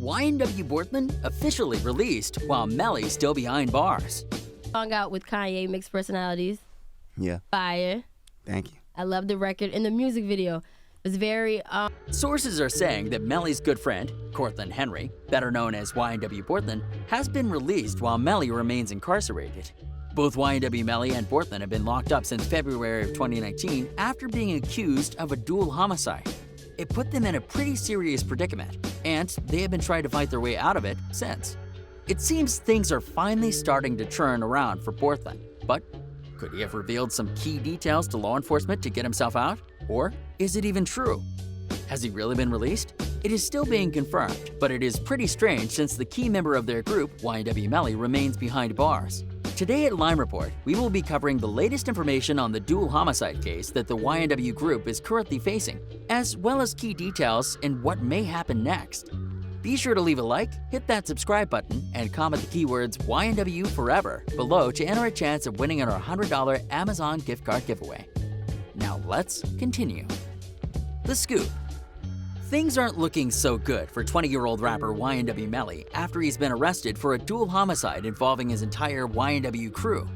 YNW Bortlen officially released while Melly still behind bars. Song out with Kanye, Mixed Personalities. Yeah. Fire. Thank you. I love the record and the music video. It's very Sources are saying that Melly's good friend, Cortland Henry, better known as YNW Bortlen, has been released while Melly remains incarcerated. Both YNW Melly and Bortlen have been locked up since February of 2019 after being accused of a dual homicide. It put them in a pretty serious predicament, and they have been trying to fight their way out of it since. It seems things are finally starting to turn around for Bortlen, but could he have revealed some key details to law enforcement to get himself out? Or is it even true? Has he really been released? It is still being confirmed, but it is pretty strange since the key member of their group, YNW Melly, remains behind bars. Today at Lime Report, we will be covering the latest information on the dual homicide case that the YNW group is currently facing, as well as key details in what may happen next. Be sure to leave a like, hit that subscribe button, and comment the keywords YNW Forever below to enter a chance of winning our $100 Amazon gift card giveaway. Now let's continue. The scoop. Things aren't looking so good for 20-year-old rapper YNW Melly after he's been arrested for a dual homicide involving his entire YNW crew.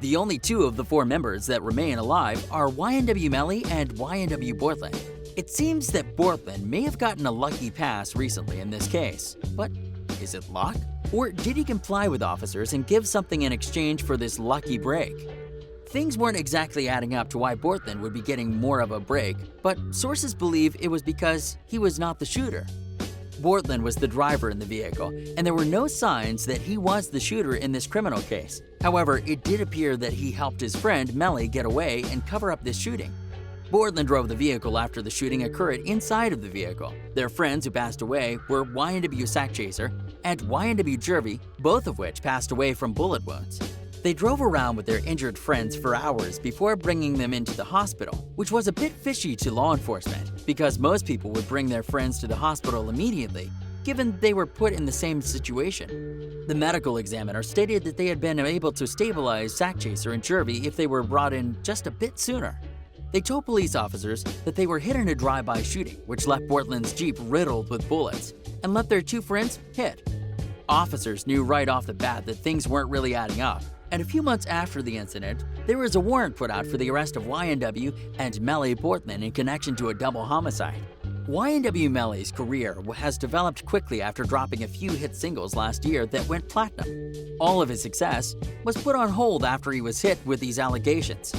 The only two of the four members that remain alive are YNW Melly and YNW Bortlen. It seems that Bortlen may have gotten a lucky pass recently in this case, but is it luck? Or did he comply with officers and give something in exchange for this lucky break? Things weren't exactly adding up to why Bortlen would be getting more of a break, but sources believe it was because he was not the shooter. Bortlen was the driver in the vehicle, and there were no signs that he was the shooter in this criminal case. However, it did appear that he helped his friend Melly get away and cover up this shooting. Bortlen drove the vehicle after the shooting occurred inside of the vehicle. Their friends who passed away were YNW Sackchaser and YNW Jervy, both of which passed away from bullet wounds. They drove around with their injured friends for hours before bringing them into the hospital, which was a bit fishy to law enforcement because most people would bring their friends to the hospital immediately, given they were put in the same situation. The medical examiner stated that they had been able to stabilize Sackchaser and Jervy if they were brought in just a bit sooner. They told police officers that they were hit in a drive-by shooting, which left Bortlen's Jeep riddled with bullets and left their two friends hit. Officers knew right off the bat that things weren't really adding up, and a few months after the incident, there was a warrant put out for the arrest of YNW and Melly Bortlen in connection to a double homicide. YNW Melly's career has developed quickly after dropping a few hit singles last year that went platinum. All of his success was put on hold after he was hit with these allegations.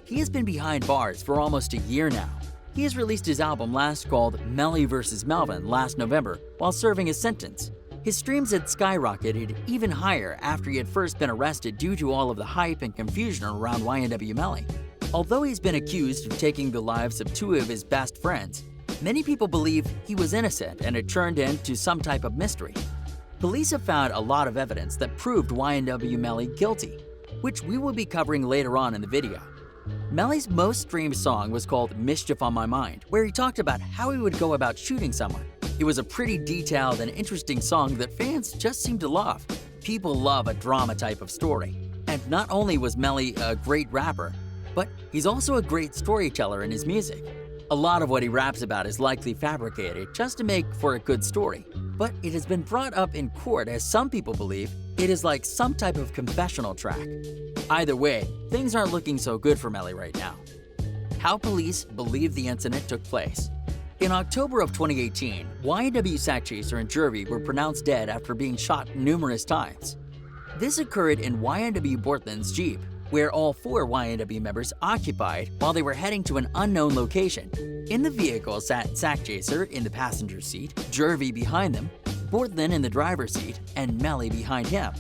He has been behind bars for almost a year now. He has released his album last called Melly vs. Melvin last November while serving his sentence. His streams had skyrocketed even higher after he had first been arrested due to all of the hype and confusion around YNW Melly. Although he's been accused of taking the lives of two of his best friends, many people believe he was innocent and it turned into some type of mystery. Police have found a lot of evidence that proved YNW Melly guilty, which we will be covering later on in the video. Melly's most streamed song was called Mischief on My Mind, where he talked about how he would go about shooting someone. It was a pretty detailed and interesting song that fans just seem to love. People love a drama type of story. And not only was Melly a great rapper, but he's also a great storyteller in his music. A lot of what he raps about is likely fabricated just to make for a good story, but it has been brought up in court as some people believe it is like some type of confessional track. Either way, things aren't looking so good for Melly right now. How police believe the incident took place. In October of 2018, YNW Sackchaser and Jervy were pronounced dead after being shot numerous times. This occurred in YNW Bortlen's Jeep, where all four YNW members occupied while they were heading to an unknown location. In the vehicle sat Sackchaser in the passenger seat, Jervy behind them, Bortlen in the driver's seat, and Melly behind him.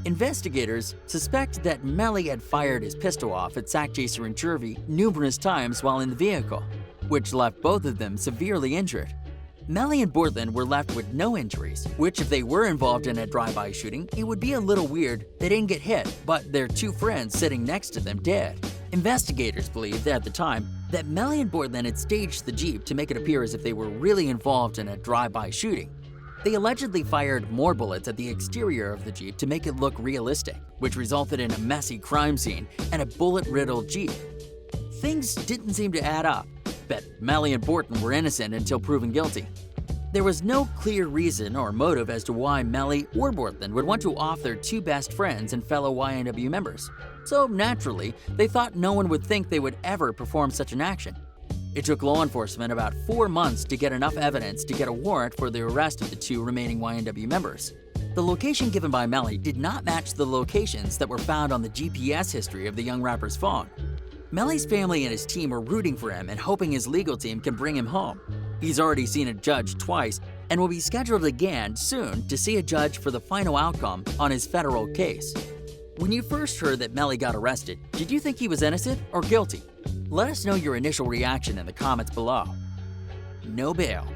Investigators suspect that Melly had fired his pistol off at Sackchaser and Jervy numerous times while in the vehicle, which left both of them severely injured. Melly and Bortlen were left with no injuries, which if they were involved in a drive-by shooting, it would be a little weird they didn't get hit, but their two friends sitting next to them did. Investigators believed at the time that Melly and Bortlen had staged the Jeep to make it appear as if they were really involved in a drive-by shooting. They allegedly fired more bullets at the exterior of the Jeep to make it look realistic, which resulted in a messy crime scene and a bullet-riddled Jeep. Things didn't seem to add up, but Melly and Bortlen were innocent until proven guilty. There was no clear reason or motive as to why Melly or Bortlen would want to off their two best friends and fellow YNW members. So naturally, they thought no one would think they would ever perform such an action. It took law enforcement about 4 months to get enough evidence to get a warrant for the arrest of the two remaining YNW members. The location given by Melly did not match the locations that were found on the GPS history of the young rapper's phone. Melly's family and his team are rooting for him and hoping his legal team can bring him home. He's already seen a judge twice and will be scheduled again soon to see a judge for the final outcome on his federal case. When you first heard that Melly got arrested, did you think he was innocent or guilty? Let us know your initial reaction in the comments below. No bail.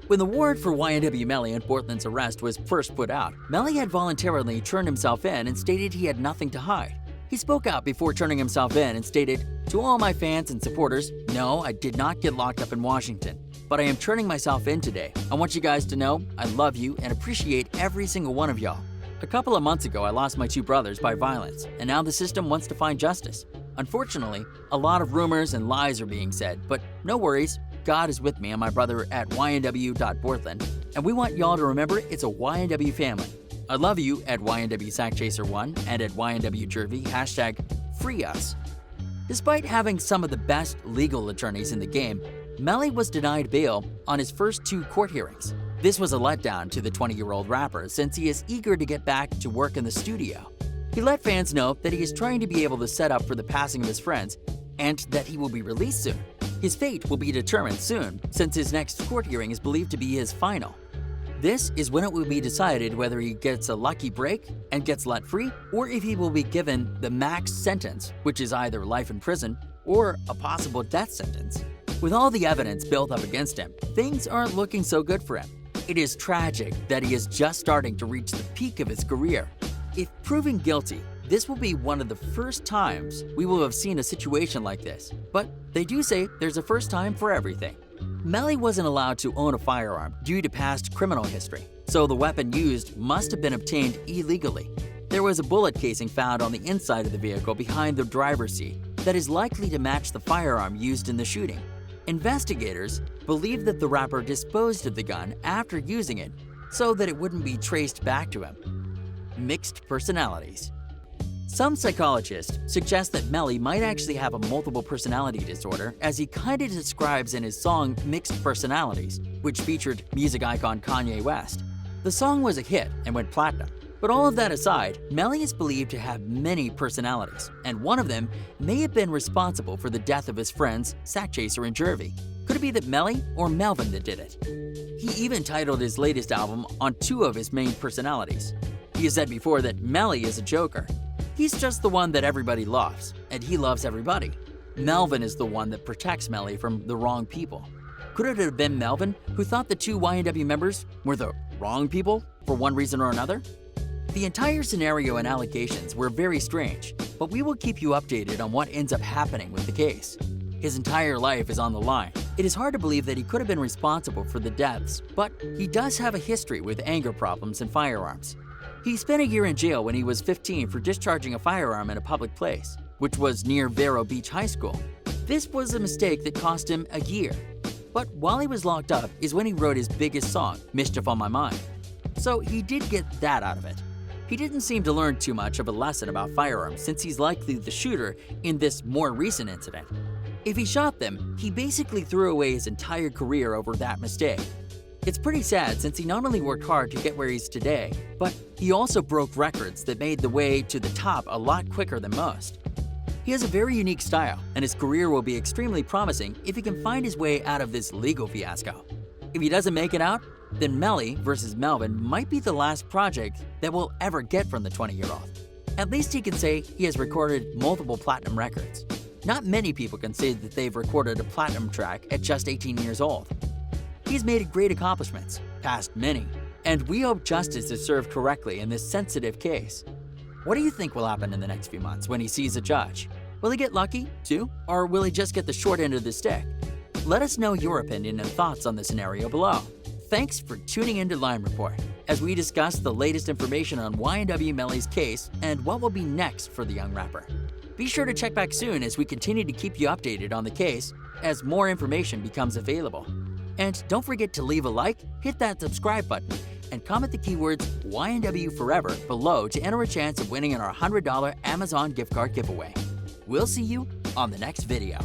When the warrant for YNW Melly and Bortlen's arrest was first put out, Melly had voluntarily turned himself in and stated he had nothing to hide. He spoke out before turning himself in and stated, "To all my fans and supporters, no, I did not get locked up in Washington, but I am turning myself in today. I want you guys to know I love you and appreciate every single one of y'all. A couple of months ago, I lost my two brothers by violence, and now the system wants to find justice. Unfortunately, a lot of rumors and lies are being said, but no worries, God is with me and my brother at YNW.Bortlen, and we want y'all to remember it's a YNW family. I love you at YNW SackChaser1 and at YNW Jervy, #FreeUs. Despite having some of the best legal attorneys in the game, Melly was denied bail on his first 2 court hearings. This was a letdown to the 20-year-old rapper since he is eager to get back to work in the studio. He let fans know that he is trying to be able to set up for the passing of his friends and that he will be released soon. His fate will be determined soon since his next court hearing is believed to be his final. This is when it will be decided whether he gets a lucky break and gets let free, or if he will be given the max sentence, which is either life in prison or a possible death sentence. With all the evidence built up against him, things aren't looking so good for him. It is tragic that he is just starting to reach the peak of his career. If proven guilty, this will be one of the first times we will have seen a situation like this. But they do say there's a first time for everything. Melly wasn't allowed to own a firearm due to past criminal history, so the weapon used must have been obtained illegally. There was a bullet casing found on the inside of the vehicle behind the driver's seat that is likely to match the firearm used in the shooting. Investigators believe that the rapper disposed of the gun after using it so that it wouldn't be traced back to him. Mixed personalities. Some psychologists suggest that Melly might actually have a multiple personality disorder, as he kinda describes in his song Mixed Personalities, which featured music icon Kanye West. The song was a hit and went platinum. But all of that aside, Melly is believed to have many personalities, and one of them may have been responsible for the death of his friends Sackchaser and Jervy. Could it be that Melly or Melvin that did it? He even titled his latest album on 2 of his main personalities. He has said before that Melly is a joker. He's just the one that everybody loves, and he loves everybody. Melvin is the one that protects Melly from the wrong people. Could it have been Melvin who thought the 2 YNW members were the wrong people for one reason or another? The entire scenario and allegations were very strange, but we will keep you updated on what ends up happening with the case. His entire life is on the line. It is hard to believe that he could have been responsible for the deaths, but he does have a history with anger problems and firearms. He spent a year in jail when he was 15 for discharging a firearm in a public place, which was near Vero Beach High School. This was a mistake that cost him a year. But while he was locked up is when he wrote his biggest song, Mischief on My Mind. So he did get that out of it. He didn't seem to learn too much of a lesson about firearms since he's likely the shooter in this more recent incident. If he shot them, he basically threw away his entire career over that mistake. It's pretty sad since he not only worked hard to get where he's today, but he also broke records that made the way to the top a lot quicker than most. He has a very unique style, and his career will be extremely promising if he can find his way out of this legal fiasco. If he doesn't make it out, then Melly vs. Melvin might be the last project that we'll ever get from the 20-year-old. At least he can say he has recorded multiple platinum records. Not many people can say that they've recorded a platinum track at just 18 years old. He's made great accomplishments, past many, and we hope justice is served correctly in this sensitive case. What do you think will happen in the next few months when he sees a judge? Will he get lucky, too, or will he just get the short end of the stick? Let us know your opinion and thoughts on the scenario below. Thanks for tuning in to Line Report, as we discuss the latest information on YNW Melly's case and what will be next for the young rapper. Be sure to check back soon as we continue to keep you updated on the case as more information becomes available. And don't forget to leave a like, hit that subscribe button, and comment the keywords YNW Forever below to enter a chance of winning in our $100 Amazon gift card giveaway. We'll see you on the next video.